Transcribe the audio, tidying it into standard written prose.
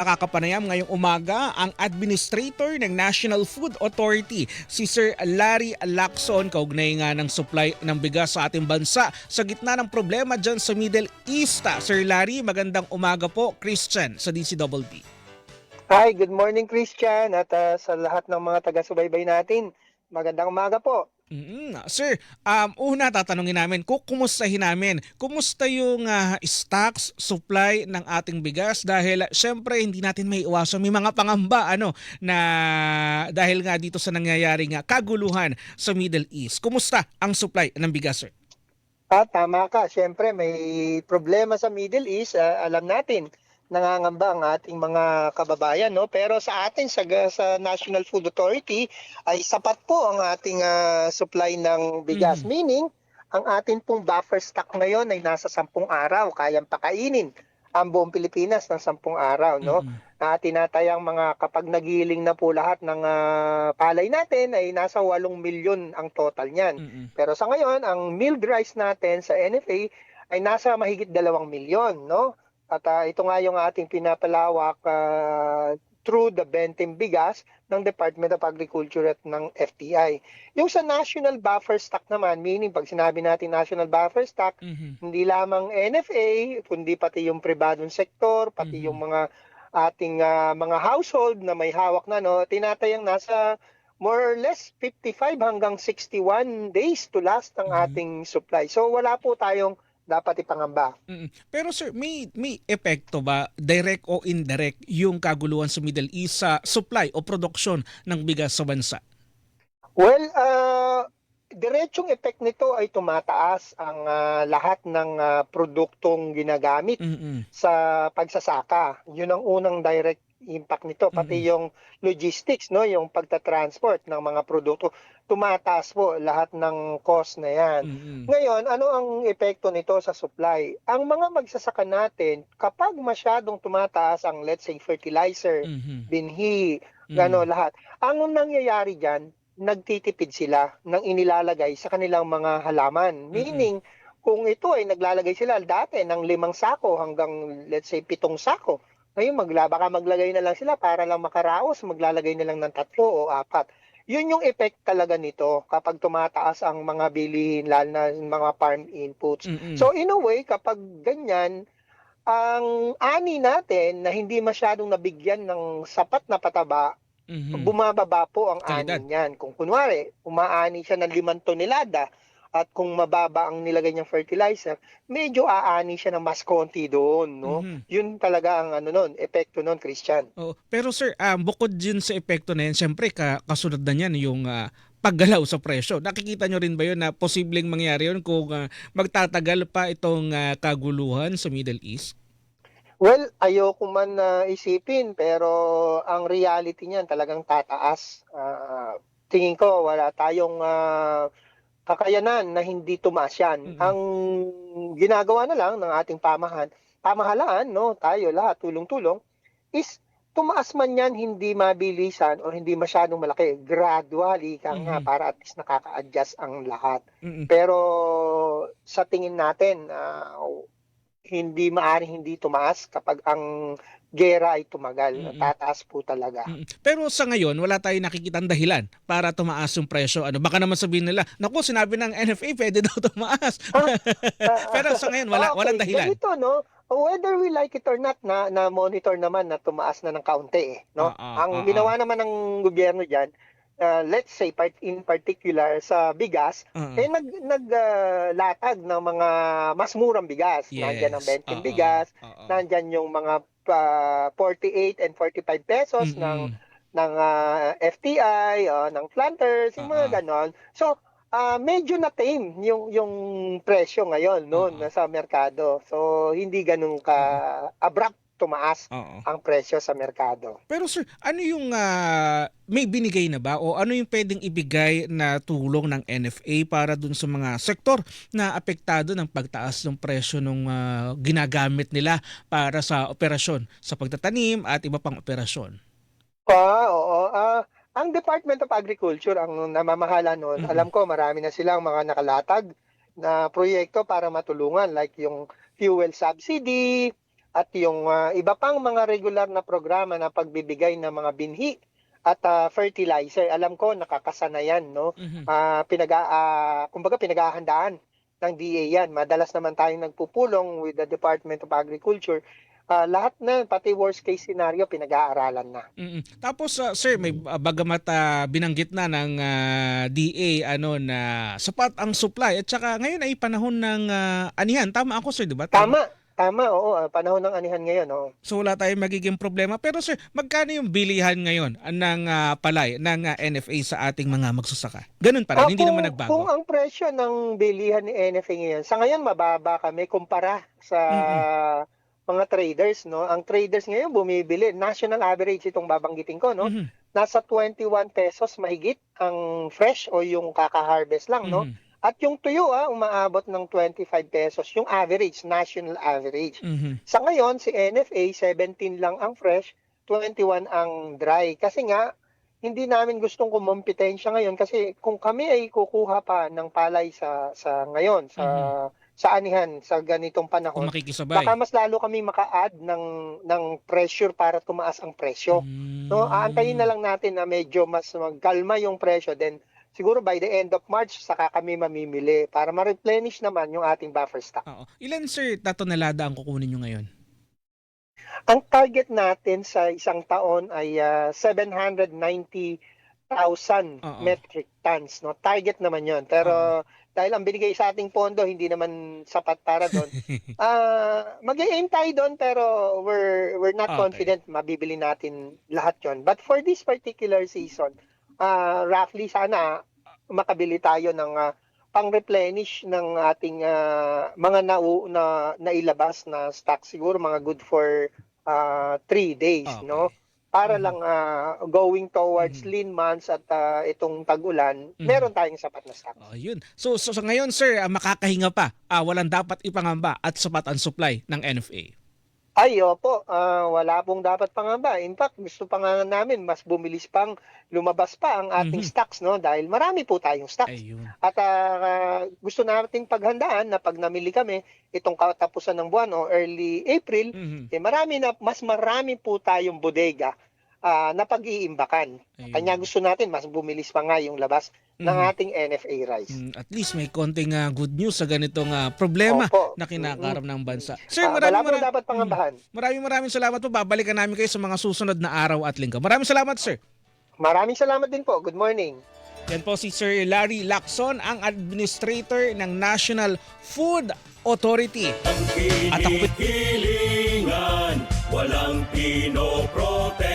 Nakakapanayam ngayong umaga ang Administrator ng National Food Authority, si Sir Larry Lacson, kaugnay nga ng supply ng bigas sa ating bansa sa gitna ng problema dyan sa Middle East. Sir Larry, magandang umaga po. Christian sa DCBB. Hi, good morning Christian at sa lahat ng mga taga-subaybay natin. Magandang umaga po. Sir, una tatanungin namin, kumustahin namin, kumusta yung stocks, supply ng ating bigas dahil syempre hindi natin may iwasan, may mga pangamba na dahil nga dito sa nangyayaring kaguluhan sa Middle East. Kumusta ang supply ng bigas, sir? Tama ka. Siyempre may problema sa Middle East, alam natin. Nangangamba ang ating mga kababayan, no? Pero sa atin sa National Food Authority ay sapat po ang ating supply ng bigas. Meaning, ang atin pong buffer stock ngayon ay nasa 10 araw, kayang pakainin ang buong Pilipinas ng 10 araw, no? Tinatayang mga kapag nagiling na po lahat ng palay natin ay nasa 8 milyon ang total niyan. Pero sa ngayon, ang milled rice natin sa NFA ay nasa mahigit 2 milyon, no? At ito nga yung ating pinapalawak through the Bentim Bigas ng Department of Agriculture at ng FTI. Yung sa National Buffer Stock naman, meaning pag sinabi natin National Buffer Stock, hindi lamang NFA, kundi pati yung pribadong sektor, pati yung mga ating mga household na may hawak na, no, tinatayang nasa more or less 55 hanggang 61 days to last ang ating supply. So wala po tayong dapat ipangamba. Pero sir, may epekto ba, direct o indirect, yung kaguluhan sa Middle East sa supply o production ng bigas sa bansa? Well, diretsong effect nito ay tumataas ang lahat ng produktong ginagamit sa pagsasaka. Yun ang unang direct impact nito, pati yung logistics, no, yung pagta-transport ng mga produkto, tumataas po lahat ng cost na yan. Ngayon, ano ang epekto nito sa supply? Ang mga magsasaka natin, kapag masyadong tumataas ang, let's say, fertilizer, binhi, lahat, ang nangyayari dyan, nagtitipid sila ng inilalagay sa kanilang mga halaman. Meaning, kung ito ay naglalagay sila dati ng 5 sako hanggang, let's say, 7 sako, ngayon baka maglagay na lang sila para lang makaraos, maglalagay na lang ng 3 o 4. Yun yung effect talaga nito kapag tumataas ang mga bilihin, lalo na mga farm inputs. So in a way, kapag ganyan, ang ani natin na hindi masyadong nabigyan ng sapat na pataba, bumababa po ang ani niyan. Kung kunwari, umaani siya ng 5 tonelada, at kung mababa ang nilagay niyang fertilizer, medyo aani siya ng mas konti doon, no? Yun talaga ang epekto noon, Christian. Pero sir, bukod din sa epekto na yan, syempre kasunod na niyan yung paggalaw sa presyo. Nakikita nyo rin ba yun na posibleng mangyari yun kung magtatagal pa itong kaguluhan sa Middle East? Well, ayoko man isipin, pero ang reality niyan talagang tataas. Tingin ko wala tayong kakayanan na hindi tumaas yan. Ang ginagawa na lang ng ating pamahalaan, no, tayo lahat, tulong-tulong, is tumaas man yan, hindi mabilisan o hindi masyadong malaki. Gradually, para at least nakaka-adjust ang lahat. Pero sa tingin natin, hindi maaaring hindi tumaas kapag ang gera ay tumagal. Tataas po talaga. Pero sa ngayon, wala tayong nakikitang dahilan para tumaas yung presyo. Baka naman sabihin nila, naku, sinabi ng NFA, pwede daw tumaas. Pero sa ngayon, walang dahilan. Ganito, no? Whether we like it or not, na-monitor naman na tumaas na ng kaunti. No? Ang ginawa naman ng gobyerno dyan, let's say in particular sa bigas, naglatag ng mga mas murang bigas. Nandyan ang Bentim Bigas, nandyan yung mga 48 and 45 pesos ng FTI, ng Planters, yung mga ganon. So, medyo na-tame yung presyo ngayon sa merkado. So, hindi ganun ka-abrupt tumaas ang presyo sa merkado. Pero sir, ano yung may binigay na ba o ano yung pwedeng ibigay na tulong ng NFA para dun sa mga sektor na apektado ng pagtaas ng presyo ng ginagamit nila para sa operasyon, sa pagtatanim at iba pang operasyon? Oo. Ang Department of Agriculture ang namamahala noon. Alam ko marami na silang mga nakalatag na proyekto para matulungan, like yung fuel subsidy, at yung iba pang mga regular na programa na pagbibigay ng mga binhi at fertilizer. Alam ko nakakasanayan, no? Mhm. Kumbaga pinaghahandaan ng DA yan. Madalas naman tayong nagpupulong with the Department of Agriculture. Lahat na, pati worst case scenario, pinag-aaralan na. Tapos sir, may bagamat binanggit na ng DA na sapat ang supply at saka ngayon ay panahon ng anihan. Tama ako sir, di ba? Tama, tama, oo. Panahon ng anihan ngayon, oo. So wala tayong magiging problema. Pero sir, magkano yung bilihan ngayon ng palay ng NFA sa ating mga magsasaka? Ganun pa rin, hindi naman Kung nagbago. ang presyo ng bilihan ni NFA ngayon, sa ngayon mababa kami kumpara sa Mm-mm. mga traders, no? Ang traders ngayon bumibili, national average itong babanggitin ko, no? Mhm. Nasa 21 pesos mahigit ang fresh o yung kaka-harvest lang, no? Mhm. At yung tuyo, umaabot ng 25 pesos, yung average, national average. Mhm. Sa ngayon, si NFA, 17 lang ang fresh, 21 ang dry. Kasi nga, hindi namin gustong kumompetensya ngayon kasi kung kami ay kukuha pa ng palay sa ngayon, Mhm. sa anihan, sa ganitong Kung panahon, makikisabay. baka mas lalo kami maka-add ng pressure para tumaas ang presyo. No, aantayin na lang natin na medyo mas magkalma yung presyo, then siguro by the end of March saka kami mamimili para ma-replenish naman yung ating buffer stock. Oo. Ilan sir tatonelada ang kukunin nyo ngayon? Ang target natin sa isang taon ay 790,000 Oo. metric tons, no? Target naman 'yon. Pero dahil ang binigay sa ating pondo hindi naman sapat para doon. Mag-aim tayo doon pero we're not Okay. confident mabibili natin lahat 'yon. But for this particular season, roughly sana makabili tayo ng pang-replenish ng ating mga nailabas na stock, siguro mga good for 3 days, Okay. no? Para Mhm. lang going towards Mhm. lean months at itong tag-ulan, Mhm. meron tayong sapat na stock. Oh, yun. So sa ngayon sir, makakahinga pa. Walang dapat ipangamba at sapat ang supply ng NFA. Ay, opo, wala pong dapat pangamba. In fact, gusto pa nga namin mas bumilis pang lumabas pa ang ating Mhm. stocks, no? Dahil marami po tayong stocks. Ayun. At gusto nating paghandaan na pag namili kami itong katapusan ng buwan o early April, Mhm. mas marami po tayong bodega na pag-iimbakan. Ayun. Kanya gusto natin mas bumilis pa nga yung labas ng Mhm. ating NFA rice. At least may konting good news sa ganitong problema Opo. na kinakaharap ng bansa. Sir, Wala po dapat pangambahan. maraming salamat po. Babalikan namin kayo sa mga susunod na araw at linggo. Maraming salamat, sir. Maraming salamat din po. Good morning. Yan po si Sir Larry Lacson, ang Administrator ng National Food Authority. At ako Hilingan, walang pinoprotektahan.